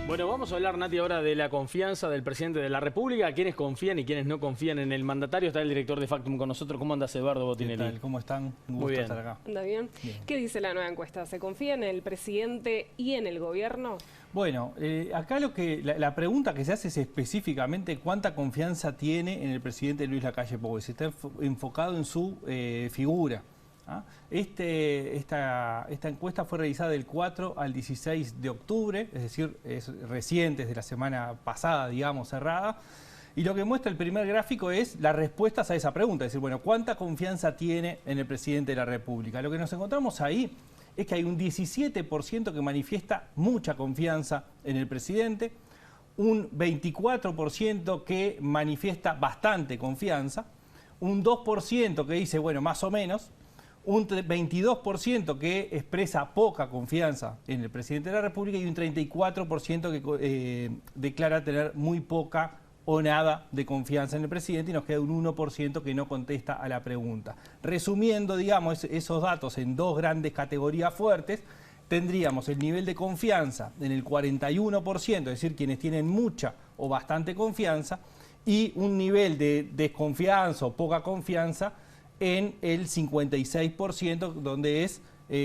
Bueno, vamos a hablar, Nati, ahora de la confianza del presidente de la República, quiénes confían y quiénes no confían en el mandatario. Está el director de Factum con nosotros. ¿Cómo andas, Eduardo Botinelli? ¿Qué tal? ¿Cómo están? Un Muy gusto bien. estar acá. ¿Anda bien? Bien. ¿Qué dice la nueva encuesta? ¿Se confía en el presidente y en el gobierno? Bueno, acá la pregunta que se hace es específicamente cuánta confianza tiene en el presidente Luis Lacalle Pou. Se está enfocado en su figura. ¿Ah? Esta encuesta fue realizada del 4 al 16 de octubre, es decir, es reciente, es de la semana pasada, digamos, cerrada. Y lo que muestra el primer gráfico es las respuestas a esa pregunta, es decir, bueno, ¿cuánta confianza tiene en el presidente de la República? Lo que nos encontramos ahí es que hay un 17% que manifiesta mucha confianza en el presidente, un 24% que manifiesta bastante confianza, un 2% que dice, bueno, más o menos, un 22% que expresa poca confianza en el presidente de la República y un 34% que declara tener muy poca o nada de confianza en el presidente, y nos queda un 1% que no contesta a la pregunta. Resumiendo, digamos, esos datos en dos grandes categorías fuertes, tendríamos el nivel de confianza en el 41%, es decir, quienes tienen mucha o bastante confianza, y un nivel de desconfianza o poca confianza en el 56%, donde es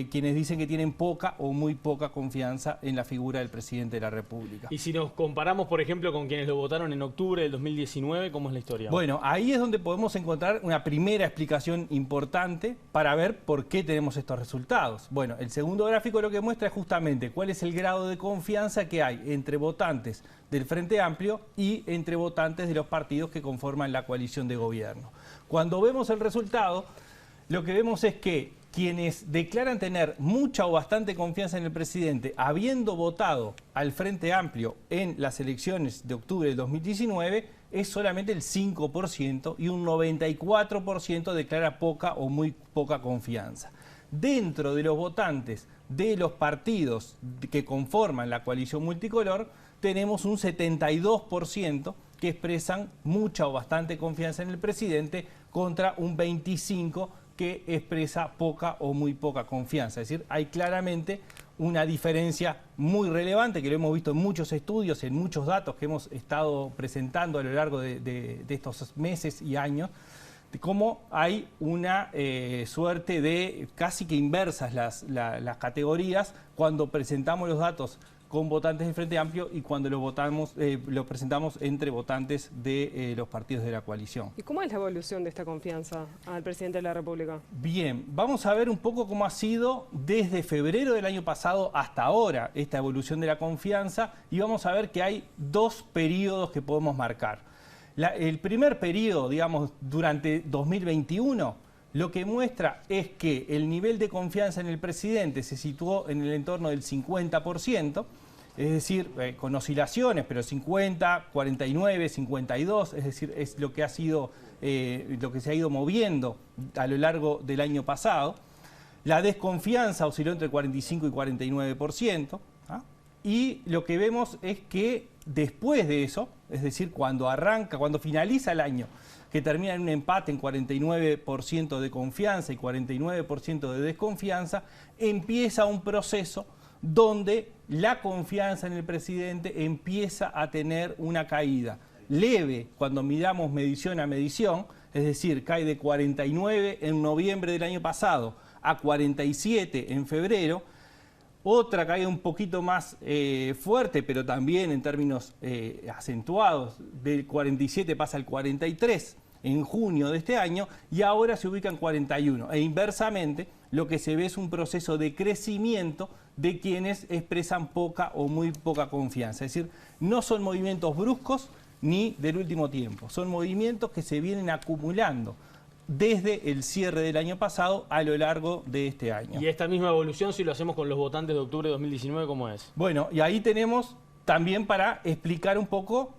quienes dicen que tienen poca o muy poca confianza en la figura del presidente de la República. Y si nos comparamos, por ejemplo, con quienes lo votaron en octubre del 2019, ¿cómo es la historia? Bueno, ahí es donde podemos encontrar una primera explicación importante para ver por qué tenemos estos resultados. Bueno, el segundo gráfico lo que muestra es justamente cuál es el grado de confianza que hay entre votantes del Frente Amplio y entre votantes de los partidos que conforman la coalición de gobierno. Cuando vemos el resultado, lo que vemos es que quienes declaran tener mucha o bastante confianza en el presidente, habiendo votado al Frente Amplio en las elecciones de octubre del 2019, es solamente el 5% y un 94% declara poca o muy poca confianza. Dentro de los votantes de los partidos que conforman la coalición multicolor, tenemos un 72% que expresan mucha o bastante confianza en el presidente contra un 25% que expresa poca o muy poca confianza. Es decir, hay claramente una diferencia muy relevante que lo hemos visto en muchos estudios, en muchos datos que hemos estado presentando a lo largo de estos meses y años, de cómo hay una suerte de casi que inversas las categorías cuando presentamos los datos con votantes del Frente Amplio y cuando lo presentamos entre votantes de los partidos de la coalición. ¿Y cómo es la evolución de esta confianza al presidente de la República? Bien, vamos a ver un poco cómo ha sido desde febrero del año pasado hasta ahora esta evolución de la confianza, y vamos a ver que hay dos periodos que podemos marcar. El primer periodo, digamos, durante 2021, lo que muestra es que el nivel de confianza en el presidente se situó en el entorno del 50%, es decir, con oscilaciones, pero 50, 49, 52, es decir, es lo que ha sido, lo que se ha ido moviendo a lo largo del año pasado. La desconfianza osciló entre 45 y 49%, ¿ah? Y lo que vemos es que después de eso, es decir, cuando finaliza el año, que termina en un empate en 49% de confianza y 49% de desconfianza, empieza un proceso donde la confianza en el presidente empieza a tener una caída leve cuando miramos medición a medición, es decir, cae de 49 en noviembre del año pasado a 47 en febrero. Otra caída un poquito más fuerte, pero también en términos acentuados, del 47 pasa al 43 en junio de este año, y ahora se ubica en 41. E inversamente, lo que se ve es un proceso de crecimiento de quienes expresan poca o muy poca confianza. Es decir, no son movimientos bruscos ni del último tiempo, son movimientos que se vienen acumulando desde el cierre del año pasado a lo largo de este año. ¿Y esta misma evolución, si lo hacemos con los votantes de octubre de 2019, cómo es? Bueno, y ahí tenemos también para explicar un poco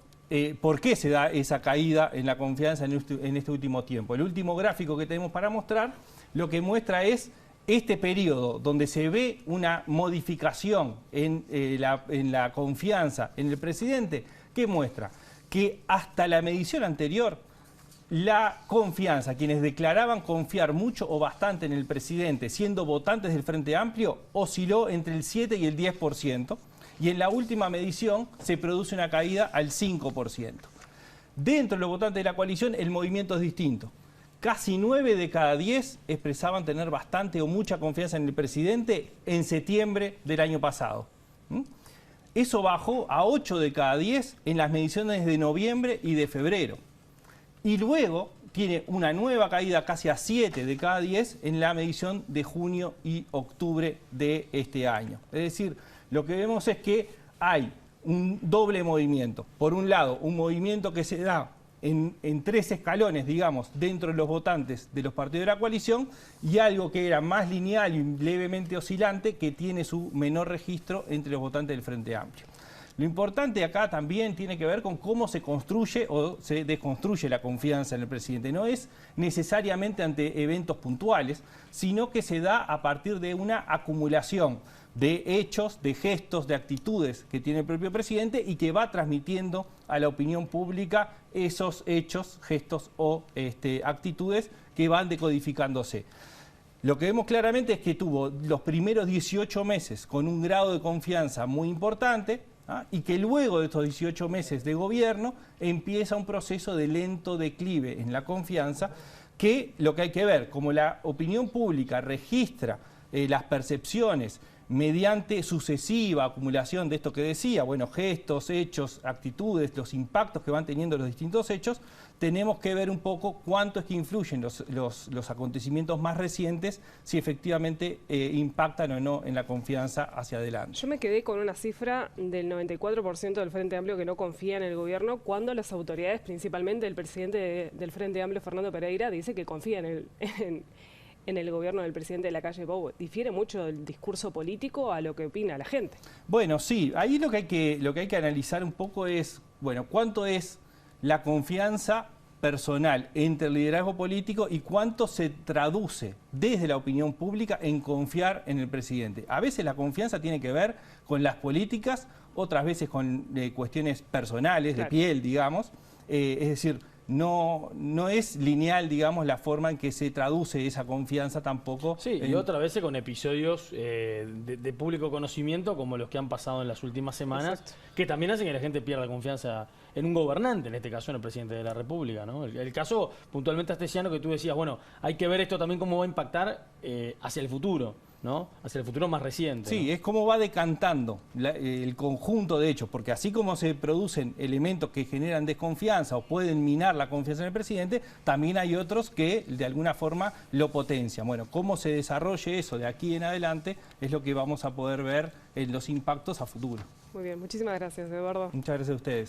por qué se da esa caída en la confianza en este último tiempo. El último gráfico que tenemos para mostrar lo que muestra es este periodo donde se ve una modificación en la confianza en el presidente, que muestra que hasta la medición anterior, la confianza, quienes declaraban confiar mucho o bastante en el presidente, siendo votantes del Frente Amplio, osciló entre el 7 y el 10%. y en la última medición se produce una caída al 5%. Dentro de los votantes de la coalición el movimiento es distinto. Casi 9 de cada 10 expresaban tener bastante o mucha confianza en el presidente en septiembre del año pasado. Eso bajó a 8 de cada 10 en las mediciones de noviembre y de febrero. Y luego tiene una nueva caída casi a 7 de cada 10 en la medición de junio y octubre de este año. Es decir, lo que vemos es que hay un doble movimiento. Por un lado, un movimiento que se da en 3 escalones, digamos, dentro de los votantes de los partidos de la coalición, y algo que era más lineal y levemente oscilante, que tiene su menor registro entre los votantes del Frente Amplio. Lo importante acá también tiene que ver con cómo se construye o se desconstruye la confianza en el presidente. No es necesariamente ante eventos puntuales, sino que se da a partir de una acumulación de hechos, de gestos, de actitudes que tiene el propio presidente y que va transmitiendo a la opinión pública esos hechos, gestos o actitudes que van decodificándose. Lo que vemos claramente es que tuvo los primeros 18 meses con un grado de confianza muy importante, y que luego de estos 18 meses de gobierno empieza un proceso de lento declive en la confianza, que lo que hay que ver, como la opinión pública registra las percepciones mediante sucesiva acumulación de esto que decía, bueno, gestos, hechos, actitudes, los impactos que van teniendo los distintos hechos, tenemos que ver un poco cuánto es que influyen los acontecimientos más recientes, si efectivamente impactan o no en la confianza hacia adelante. Yo me quedé con una cifra del 94% del Frente Amplio que no confía en el gobierno, cuando las autoridades, principalmente el presidente del Frente Amplio, Fernando Pereira, dice que confía en el gobierno del presidente de la calle Pou. ¿Difiere mucho del discurso político a lo que opina la gente? Bueno, sí, ahí lo que hay que analizar un poco es, bueno, cuánto es la confianza personal entre el liderazgo político y cuánto se traduce desde la opinión pública en confiar en el presidente. A veces la confianza tiene que ver con las políticas, otras veces con cuestiones personales, claro, de piel, digamos. Es decir, no es lineal, digamos, la forma en que se traduce esa confianza tampoco. Sí, y otras veces con episodios de público conocimiento como los que han pasado en las últimas semanas. Exacto. Que también hacen que la gente pierda confianza en un gobernante, en este caso en el presidente de la República, ¿no? El caso puntualmente astesiano que tú decías, bueno, hay que ver esto también cómo va a impactar hacia el futuro, ¿no? Hacia el futuro más reciente. Sí, ¿no? Es cómo va decantando el conjunto de hechos, porque así como se producen elementos que generan desconfianza o pueden minar la confianza en el presidente, también hay otros que de alguna forma lo potencian. Bueno, cómo se desarrolle eso de aquí en adelante es lo que vamos a poder ver en los impactos a futuro. Muy bien, muchísimas gracias, Eduardo. Muchas gracias a ustedes.